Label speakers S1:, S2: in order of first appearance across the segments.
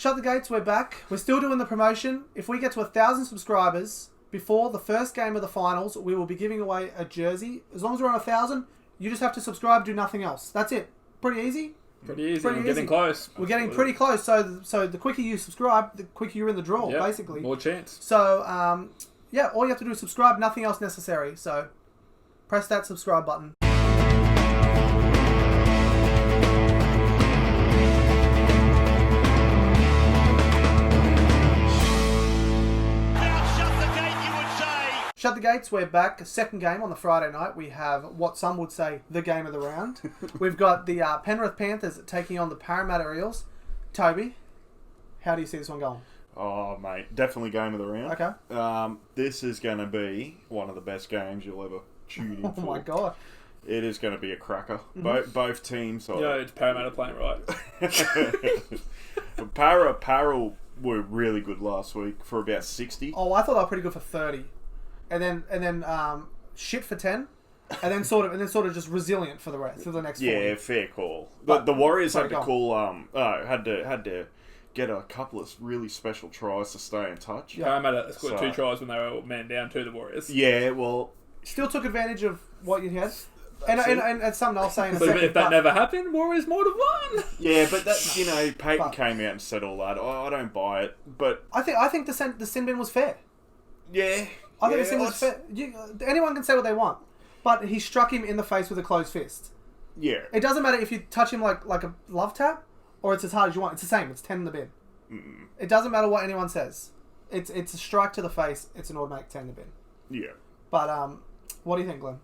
S1: Shut the gates, we're back. We're still doing the promotion. If we get to 1,000 subscribers before the first game of the finals, we will be giving away a jersey. As long as we're on 1,000, you just have to subscribe, do nothing else. That's it. Pretty easy.
S2: We're getting close.
S1: We're getting pretty close. So the quicker you subscribe, the quicker you're in the draw, basically.
S2: More chance.
S1: So, all you have to do is subscribe, nothing else necessary. So, press that subscribe button. Shut the gates, we're back. Second game on the Friday night. We have what some would say the game of the round. We've got the Penrith Panthers taking on the Parramatta Eels. Toby, how do you see this one going?
S3: Oh, mate, definitely game of the round.
S1: Okay.
S3: This is going to be one of the best games you'll ever tune in for.
S1: Oh, my God.
S3: It is going to be a cracker. Mm-hmm. Both teams are...
S2: Yeah, it's Parramatta playing right.
S3: Para were really good last week for about 60.
S1: Oh, I thought they were pretty good for 30. And then shit for 10, and then sort of just resilient for the rest for the next 40.
S3: Yeah, fair call. But the Warriors had to get a couple of really special tries to stay in touch.
S2: Yeah. Parramatta scored 2 tries when they were all man down to the Warriors.
S3: Yeah, well,
S1: still took advantage of what you had. And it's something I'll say in a second.
S2: But if that never happened, Warriors might have won.
S3: Yeah, but that Peyton came out and said all that. I don't buy it. But
S1: I think the sin bin was fair.
S3: Yeah.
S1: I think the sin was fair. Anyone can say what they want, but he struck him in the face with a closed fist.
S3: Yeah.
S1: It doesn't matter if you touch him like a love tap, or it's as hard as you want. It's the same. It's 10 in the bin.
S3: Mm.
S1: It doesn't matter what anyone says. It's a strike to the face. It's an automatic 10 in the bin.
S3: Yeah.
S1: But what do you think, Glenn?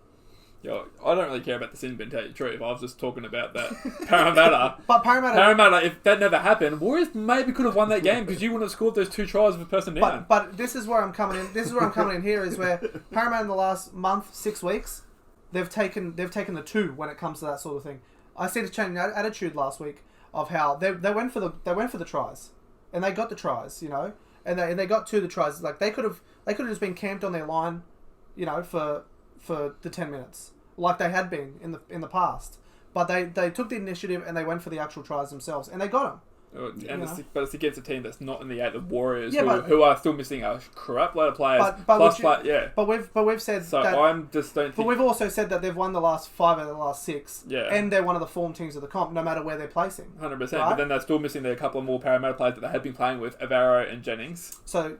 S2: Yo, I don't really care about the sin bin, tell you the truth. I was just talking about that Parramatta.
S1: But
S2: Parramatta, if that never happened, Warriors maybe could have won that game because you wouldn't have scored those 2 tries with a person down.
S1: But this is where I'm coming in. This is where I'm coming in here is where Parramatta in the last month, 6 weeks, they've taken the 2 when it comes to that sort of thing. I see the change in attitude last week of how they went for the tries, and they got the tries, and they got 2 of the tries. Like they could have just been camped on their line, for the 10 minutes. Like they had been in the past, but they took the initiative and they went for the actual tries themselves, and they got them.
S2: But it's against a team that's not in the 8 of Warriors, who are still missing a crap load of players.
S1: But we've said
S2: so.
S1: That,
S2: I'm just don't.
S1: But we've also said that they've won the last 5 out of the last 6.
S2: Yeah.
S1: And they're one of the form teams of the comp, no matter where they're placing.
S2: 100%. Right? But then they're still missing a couple of more Parramatta players that they had been playing with, Avaro and Jennings.
S1: So.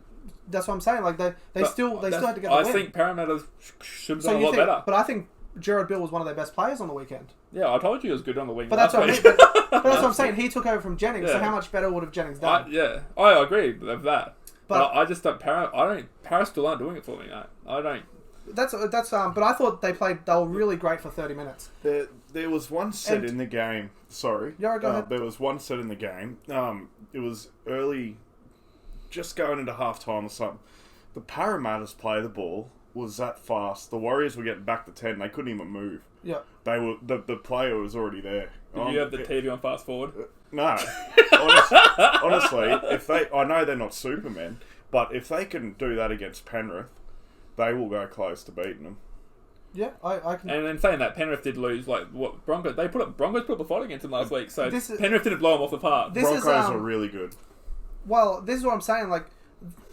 S1: That's what I'm saying. Like they still had to get.
S2: I think Parramatta should have done a lot better.
S1: But I think Gerard Bill was one of their best players on the weekend.
S2: Yeah, I told you he was good on the weekend.
S1: But that's what I mean. But that's what I'm saying. He took over from Jennings. Yeah. So how much better would have Jennings done?
S2: I agree with that. But I just don't. Paris still aren't doing it for me. I don't.
S1: That's. But I thought they were really great for 30 minutes.
S3: There was one set in the game. Sorry.
S1: Yeah, go ahead.
S3: There was one set in the game. It was early. Just going into half-time or something. The Parramatta's play the ball was that fast. The Warriors were getting back to 10. They couldn't even move.
S1: Yeah.
S3: They were the player was already there.
S2: Did you have the TV on fast forward?
S3: No. Honestly, I know they're not Supermen, but if they can do that against Penrith, they will go close to beating them.
S1: Yeah, I can.
S2: And in saying that, Penrith did lose. Broncos put up the fight against them last week. So Penrith didn't blow them off the park.
S3: Broncos are really good.
S1: Well, this is what I'm saying. Like,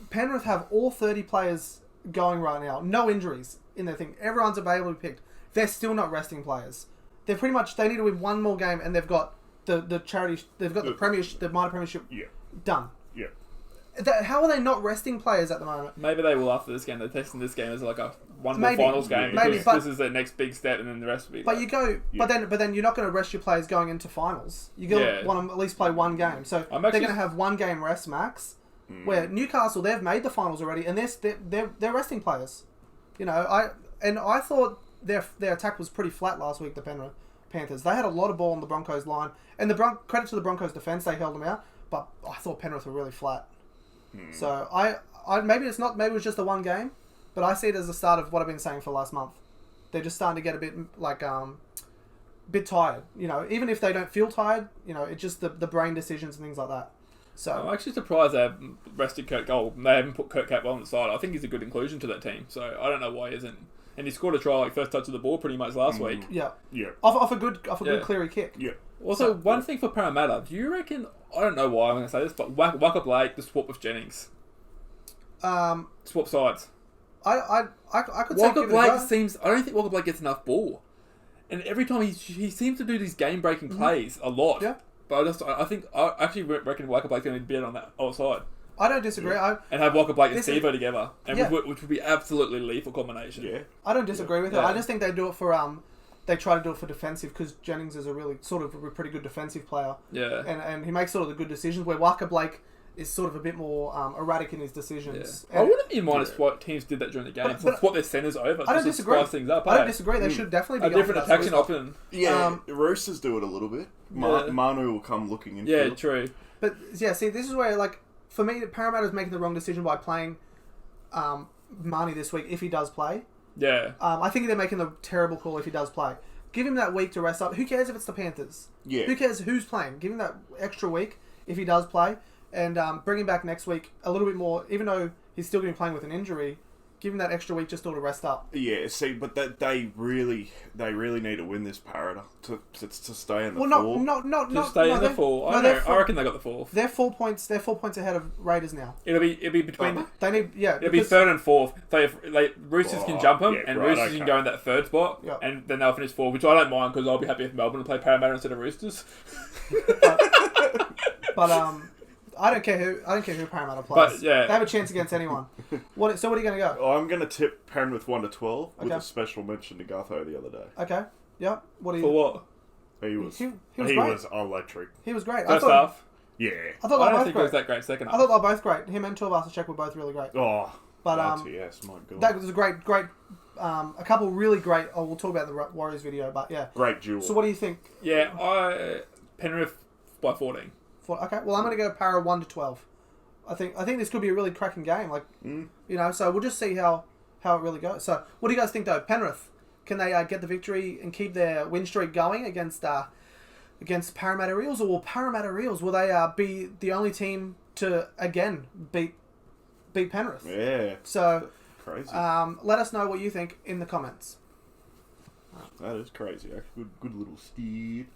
S1: Penrith have all 30 players going right now. No injuries in their thing. Everyone's available to be picked. They're still not resting players. They're pretty much. They need to win one more game, and they've got the charity. They've got the premiership, the minor premiership.
S3: Yeah.
S1: Done.
S3: Yeah.
S1: How are they not resting players at the moment?
S2: Maybe they will after this game. They're testing this game as like one more finals game because this is their next big step, and then the rest will be.
S1: But but then you're not going to rest your players going into finals. You're going to want to at least play one game. So they're going to have one game rest max. Where Newcastle, they've made the finals already, and they're resting players. I thought their attack was pretty flat last week. The Penrith Panthers, they had a lot of ball on the Broncos line, and credit to the Broncos defense, they held them out. But I thought Penrith were really flat. So maybe it was just the one game, but I see it as the start of what I've been saying for the last month. They're just starting to get a bit tired. Even if they don't feel tired, it's just the brain decisions and things like that. So
S2: I'm actually surprised they haven't rested Kurt Gold. They haven't put Kurt Capwell on the side. I think he's a good inclusion to that team. So I don't know why he isn't. And he scored a try first touch of the ball pretty much last week.
S1: Yeah.
S3: Yeah.
S1: Off a good Cleary kick.
S3: Yeah.
S2: Also, one thing for Parramatta, do you reckon I don't know why I'm going to say this, but Waka Blake, the swap with Jennings. Swap sides.
S1: I could say
S2: Waka Blake seems... I don't think Waka Blake gets enough ball. And every time he seems to do these game-breaking plays a lot.
S1: Yeah.
S2: But I actually reckon Waka Blake's going to be better on that other side.
S1: I don't disagree.
S2: Yeah. And have Waka Blake and Stevo together, and which would be absolutely lethal combination.
S3: Yeah.
S1: I don't disagree with it. I just think they do it for they try to do it for defensive because Jennings is a really sort of a pretty good defensive player.
S2: Yeah.
S1: And he makes sort of the good decisions where Waka Blake is sort of a bit more erratic in his decisions.
S2: Yeah. I wouldn't be minus what teams did that during the game. But swap their centres over.
S1: I don't disagree.
S2: Spice things up.
S1: I don't disagree. They should definitely be
S2: a different attacking option.
S3: Yeah, Roosters do it a little bit. Manu will come looking in.
S2: Yeah, true.
S1: But yeah, see, this is where for me, Parramatta's making the wrong decision by playing Marnie this week if he does play.
S2: Yeah.
S1: I think they're making the terrible call if he does play. Give him that week to rest up. Who cares if it's the Panthers?
S3: Yeah.
S1: Who cares who's playing? Give him that extra week if he does play. And bring him back next week a little bit more, even though he's still going to be playing with an injury. Give him that extra week just to rest up.
S3: Yeah, see, but they really need to win this Parramatta to stay in the four.
S2: To stay in the four. I reckon they got the fourth.
S1: They're 4 points. They're 4 points ahead of Raiders now.
S2: It'll be between.
S1: They need
S2: It'll be third and fourth. Roosters can jump them, and Roosters can go in that third spot, and then they'll finish fourth, which I don't mind because I'll be happy if Melbourne play Parramatta instead of Roosters.
S1: but I don't care who Parramatta plays.
S2: But, yeah.
S1: They have a chance against anyone. So what are you going to go?
S3: I'm going to tip Penrith 1-12 with a special mention to Gutho the other day.
S1: Okay. Yeah.
S2: For what?
S3: He was electric.
S1: He was great.
S2: First half?
S3: Yeah.
S1: I don't think
S2: it was that great second half.
S1: I thought they were both great. Him and Tuivasa-Sheck were both really great.
S3: Oh.
S1: But
S3: yes, my God.
S1: That was a great a couple really great. Oh, we'll talk about the Warriors video, but yeah.
S3: Great duel.
S1: So what do you think?
S2: Yeah, Penrith by 14.
S1: Okay. Well, I'm going to go Para 1-12. I think this could be a really cracking game. So we'll just see how it really goes. So what do you guys think though? Penrith, can they get the victory and keep their win streak going against Parramatta Eels, or will Parramatta Eels be the only team to again beat Penrith?
S3: Yeah.
S1: So
S3: crazy.
S1: Let us know what you think in the comments.
S3: That is crazy. Good little steed.